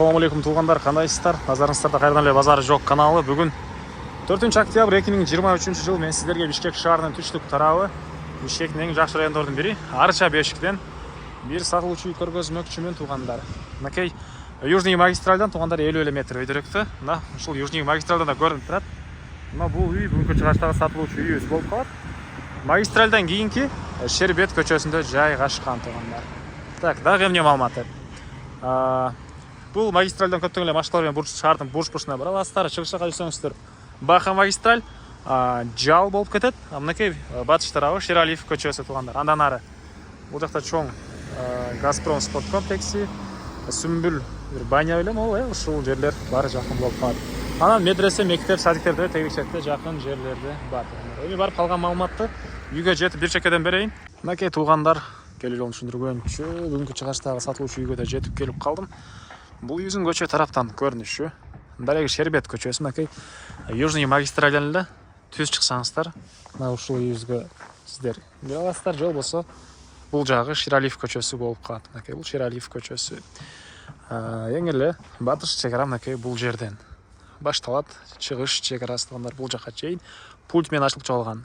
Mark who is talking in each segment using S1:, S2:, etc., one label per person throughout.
S1: Ассалаумалейкум туғандар, қандайсыздар? Назарыңыздарда қайырдан эле базары жоқ каналы. Бүгін 4 октябрь 2023 жыл мен сіздерге Бишкек шаарынын түштүк тарабы, Бишкектин эң жакшы райондордун бири Арча бешиктен бир сатылуучу көргөзмөкчүмүн туғандар. Мынакей Южный магистральдан туғандар 50 метр өйдөрөктө. Мына ушул Южный магистральдан да көрүнүп турат. Мына бул үй бүгүнкү чыгыштагы сатылуучу үйүбүз болуп калат. Магистральдан кийинки Шербет көчөсүндө жайгашкан туғандар. Так, дагы эмне маалымат? Бұл магистральдан көптөгөн эле машиналар менен шаардын бурч-бурчуна бара аласыздар. Чыгышка жүрсөңүздөр Баха магистраль жал болуп кетет. Мынакей батыш тарабы Шералиев көчөсү туғандар. Андан ары бул жакта чоң Газпром спорт комплекси, Сүмбүл бир баня эле ушул жерлер баары жакын болуп калат. Анан медресе, мектеп, садиктерде тегерекчекте жакын жерлерде бар. Эми барып калган маалыматты үйгө жетип бир чекеден берейин. Мынакей туғандар, келе жолун түшүндүргөнчү бүгүнкү чыгыштагы сатылуучу үйгө да жетип келип калдым. Бұл үйүздүн көчө тараптан көрүнүшү. Дареги Шербет көчөсү, мынакей Южный магистральдан эле түз чыксаңыздар, мына ушул үйүзгө сиздер келе аласыздар. Же болбосо бул жагы Шералиев көчөсү болуп калат. Мынакей бул Шералиев көчөсү. Эң эле батыш чек ара мынакей бул жерден башталат. Чыгыш чек арасы тугандар бул жакка чейин пульт менен ачылып чыгылган.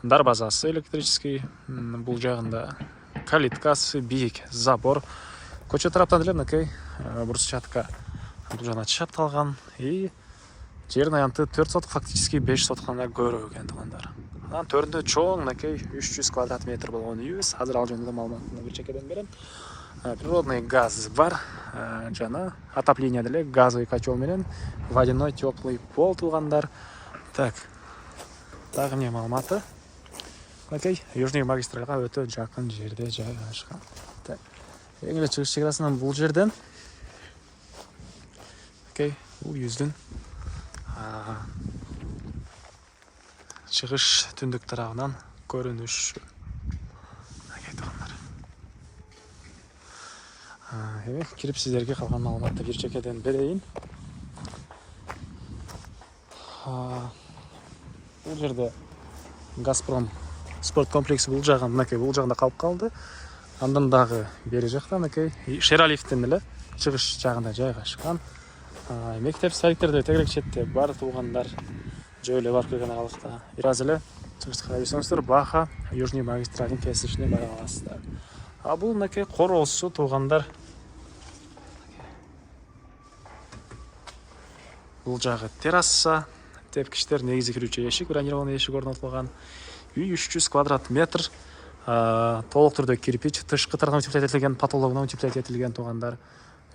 S1: Дарбазасы электрический, бул жагында калиткасы, бийик забор. Көчө тараптан эле мынакей брусчатка бул жана чапталган и жердин аянты 4 соток, фактически 5 соткон да көрө экен тугандар. Анан төрүндө чоң мынакей 300 квадрат метр болгон үйүбүз. Азыр ал жөнүндө маалыматты бир чекеден берем. Природный газ бар, жана отопление деле газовый котел менен водяной теплый пол тугандар. Так, дагы эмне маалыматы? Мынакей Южный магистральга өтө жакын жерде жайгашкан. Так, эң эле чыгыш чек бул жерден. Окей, бул үйүздүн чыгыш түндүк тарабынан көрүнүш. Окей, тугандар. Эми кирип сиздерге калган маалыматты бир чекеден берейин. Бул жерде Газпром спорт комплекси бул жагын, мынакей бул жагында калып калды. Андан дагы бери жакта мынакей Шералиевден эле чыгыш жагында жайгашкан. Мектеп, садиктерде тегерек четте бар тугандар. Жөө эле барып келген аралыкта. Бир аз эле чыгышка жүрсөңүздөр Баха Южный магистралдын кесишине бара аласыздар. Бул мынакей короосу тугандар. Бул жагы терраса, тепкичтер, негизи кирүүчү эшик, бронированный эшик орнотулган. Үй 300 квадрат метр. Толук түрдө кирпич, тышкы тарабынан утеплять этилген, потологунан утеплять этилген тугандар.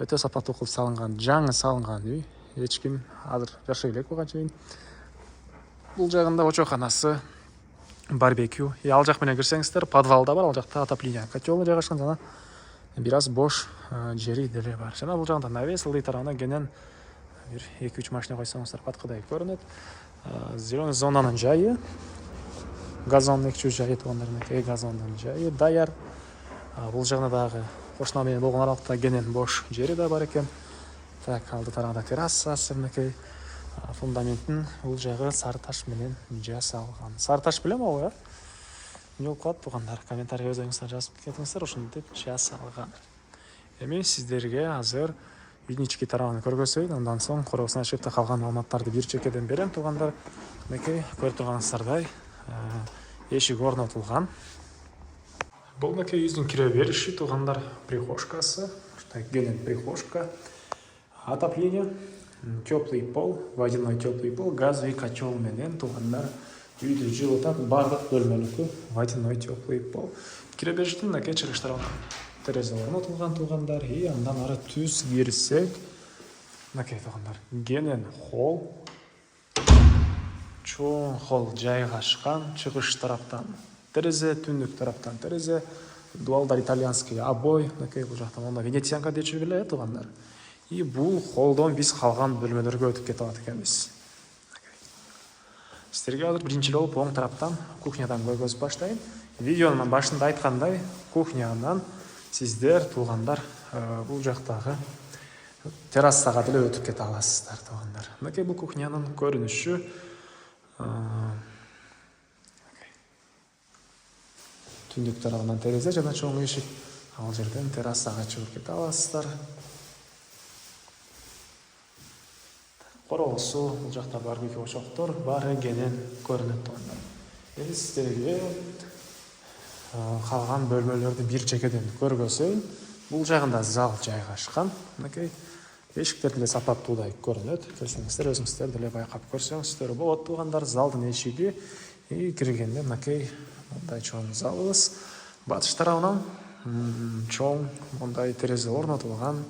S1: Өтө сапаттуу кылып салынган, жаңы салынган үй. Эч ким азыр жашай элек буга чейин. Бул жагында очоканасы, барбекю. Ал жак менен кирсеңиздер, подвалда бар, ал жакта отопление котел жайгашкан жана бир аз бош жери деле бар. Жана бул жагында навес, ылдый тарабына кенен бир 2-3 машина койсоңуздар паткыдай көрүнөт. Зеленый зонанын жайы, газон экчүү жайы тугандар, мынакей газондун жайы даяр. Бул жагына дагы кошуна менен болгон аралыкта кенен бош жери да бар экен. Так, алды тарабында террасасы, мынакей фундаменттин бул жагы сары таш менен жасалган. Сары таш билем ого, эмне болуп калат тугандар? Комментарий өзүңүздөр жазып кетиңиздер, ошентип жасалган. Эми сиздерге азыр үйдүн ички тарабын көргөзөйүн, андан соң короосуна чыгып та калган маалыматтарды бир чекеден берем тугандар. Мынакей көрүп турганыңыздардай эшик орнотулган. Бул мынакей үйдүн кире бериши тугандар, прихожкасы, кенен прихожка, отопление, теплый пол, водяной теплый пол, газовый котел менен тугандар үйдү жылытат, бардык бөлмөлүкү водяной теплый пол. Кире бериштин мынакей чыгыш тарабынан терезе орнотулган тугандар, и андан ары түз кирсек, мынакей тугандар, кенен холл, чоң холл жайгашкан, чыгыш тараптан терезе, түндүк тараптан терезе, дуалдар итальянский обой, мынакей бул жактан онда венецианка дечү беле тугандар. И бул холлдон биз калган бөлмөлөргө өтүп кете алат экенбиз. Сиздерге азыр биринчи болуп оң тараптан кухнядан көргөзүп баштайын. Видеонун башында айткандай, кухнядан сиздер тугандар бул жактагы террасага деле өтүп кете аласыздар тугандар. Мынакей бул кухнянын көрүнүшү. Түндүк тарабынан терезе жана чоң эшик. Ал жерден террасага чыгып кете аласыздар. Мынакей бул жактан кухня. Кухнядан көрүнүшү. Түндүк тарабынан терезе жана чоң эшик. Ал жерден террасага чыгып кете аласыздар. Мынакей бул кухняның көрүнүшү. Түндүк тарабынан терезе жана чоң эшик. Ал жерден террасага чыгып кете аласыздар. Короосу бул жакта барбекю ошоктор баары кенен көрүнөт тугандар. Эми сиздерге калган бөлмөлөрдү бир чекеден көргөзөйүн. Бул жагында зал жайгашкан. Мынакей эшиктер деле сапаттуудай көрүнөт. Келсеңиздер өзүңүздөр деле байкап көрсөңүздөр болот тугандар. Залдын эшиги киргенде мынакей мындай чоң залыбыз. Батыш тарабынан чоң мындай терезе орнотулган.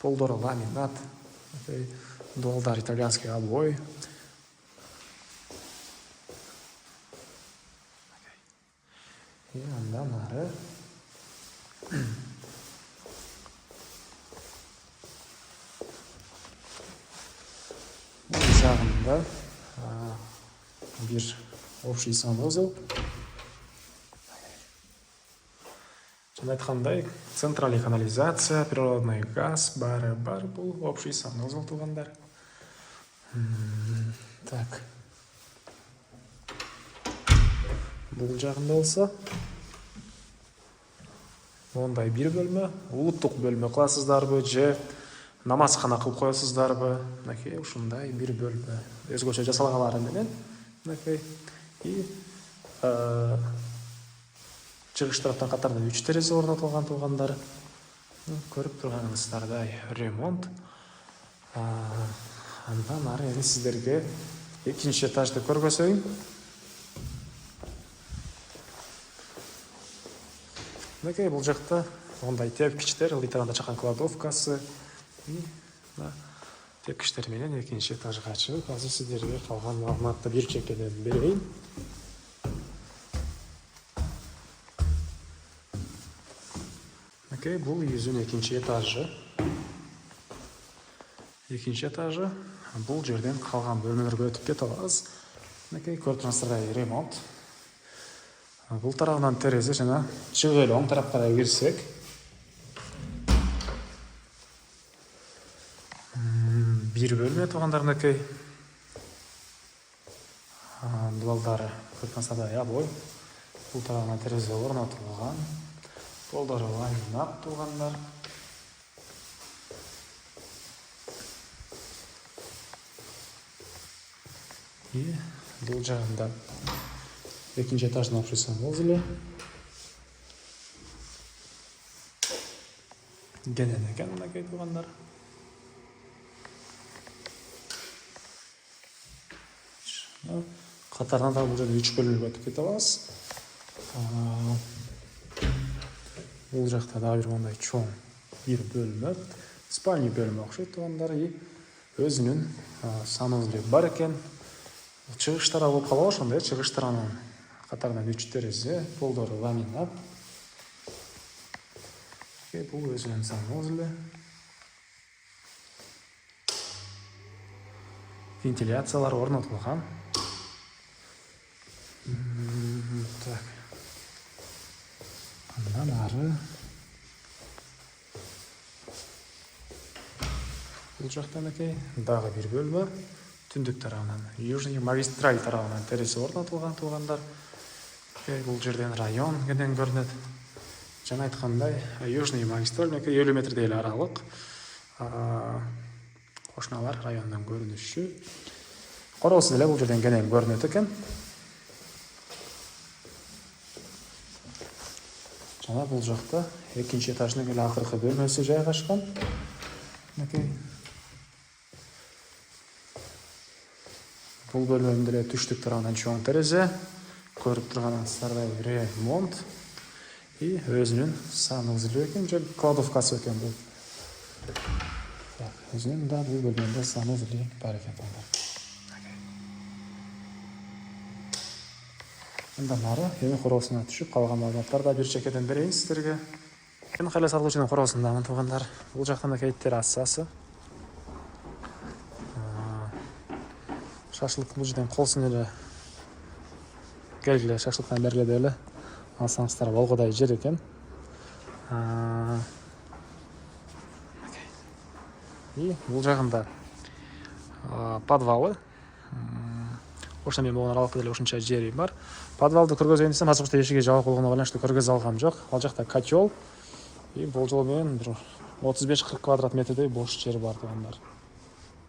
S1: Полдору ламинат. Дуалдар итальянский обой. И андан ары бул жагында бир общий санузел. Жана айткандай, центральный канализация, природный газ баары бар. Бул общий санузел тугандар. Так. Бул жагында болсо мондай бир бөлмө, улуттук бөлмө кыласыздарбы же намазкана кылып коесуздарбы? Мынакей ушундай бир бөлмө өзгөчө жасалгалары менен. Мынакей и чыгыш тараптан катарында 3 терезе орнотулган тугандар. Көрүп турганыңыздардай ремонт. Андан ары эми сиздерге экинчи этажды көргөзөйүн. Мынакей бул жакта ондай тепкичтер, литранда чакан кладовкасы. Тепкичтер менен экинчи этажга чыгып, азыр сиздерге калган маалыматты бир чекеден берейин. Мынакей бул үйүбүздүн экинчи этажы. Экинчи этажы. Бул жерден калган бөлмөлөргө өтүп кете алабыз. Мынакей көрүп турганыңыздардай ремонт. Бул тарабынан терезе жана чыгып эле оң тараптарга кирсек, бир бөлмө тугандар мынакей. Дуалдары көрүп турганыңыздардай обой. Бул тарабынан терезе орнотулган. Полдору ламинат тугандар. И бул жагында экинчи этаждын общий санузеле. Кенен экен мынакей тугандар. Катарынан да бул жерде 3 бөлмөгө өтүп кете алабыз. Бул жакта дагы бир мындай чоң бир бөлмө, спальный бөлмө окшойт тугандар. И өзүнүн санузеле бар экен. Чыгыш тарабы болуп калабы ошондой, чыгыш тарабынан катарынан 3 терезе, полдору ламинат. Бул өзүнүн санузеле. Вентиляциялар орнотулган. Так. Андан ары бул жакта мынакей дагы бир бөлмө. Түндүк тарабынан, южный магистраль тарабынан терезе орнотулган тугандар. Бул жерден район кенен көрүнөт. Жана айткандай, южный магистраль 50 метрдей эле аралык. Кошуналар райондун көрүнүшү. Короосу деле бул жерден кенен көрүнөт экен. Жана бул жакта экинчи этаждын эле акыркы бөлмөсү жайгашкан. Мынакей бул бөлмөнүн деле түштүк тарабынан чоң терезе. Көрүп турганыңыздардай ремонт. И өзүнүн санузелі экен, же кладовкасы экен бул. Өзүнүн да бул бөлмөдө санузелі бар экен. Андан ары эми короосуна түшүп калган маалыматтарды бир чекеден берейин сиздерге. Эми кайла сатылуучунун короосундамын тугандар. Бул жакта мынакей террасасы. Шашлык бул жерден колсун эле келгиле, шашлыктан бергиле деп эле алсаңыздар болгодай жер экен. И бул жагында подвалы. Ошо мен могун аралыкта деле ушунча жери бар. Подвалды көргөзөйүн десем, азыр эшиги жабык болгону байланыштуу көргөзө алгам жок. Ал жакта котел. И бул жолу менен 35-40 квадрат метрдей бош жер бар тугандар.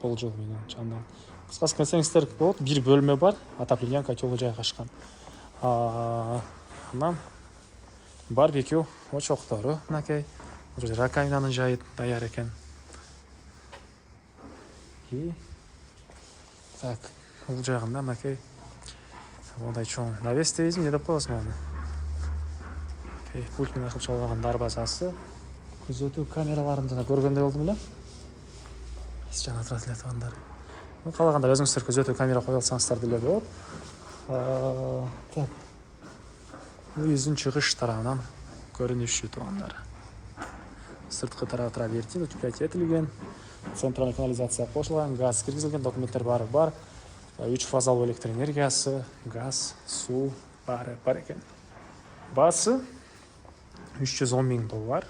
S1: бұл жол менің жанымдан. Қысқасы көрсеңіздер болады, бір бөлме бар, отопление котелы жайғашқан. Анан барбекю очоқтары, мынакей. Бұл жерде раковинаның жайы даяр екен. И так, бұл жағында мынакей ондай чоң навес дейсің, не деп қоясың оны. Пультмен ашып шалған дарбазасы. Күзету камераларын жана көргенде болдым эле. Жаңа трансляторлар. Қалағанда өзіңіздер күзету камера қоя алсаңыздар деле болот. Так. Үйүздүн чыгыш тарабынан көрүнүшү тугандары. Сырткы тарабы травертин утеплять этилген, центральный канализация кошулган, газ киргизилген, документтер баары бар. 3 фазалуу электр энергиясы, газ, суу баары бар экен. Баасы $310 000.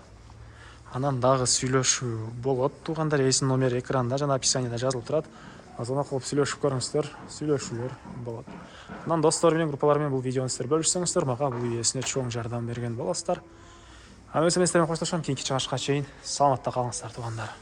S1: Анан дагы сүйлөшүү болот. Тугандар эсин номер экранда жана описанияда жазылып турат. Азона кылып сүйлөшүп көрүңүздөр, сүйлөшүүлөр болот. Анан достор менен, группалар менен бул видеону сиздер бөлүшсөңүздөр, мага бул идеясына чоң жардам берген болосуздар. Аны эместермен коштошом, кийинки чыгышка чейин саламатта калыңыздар тугандар.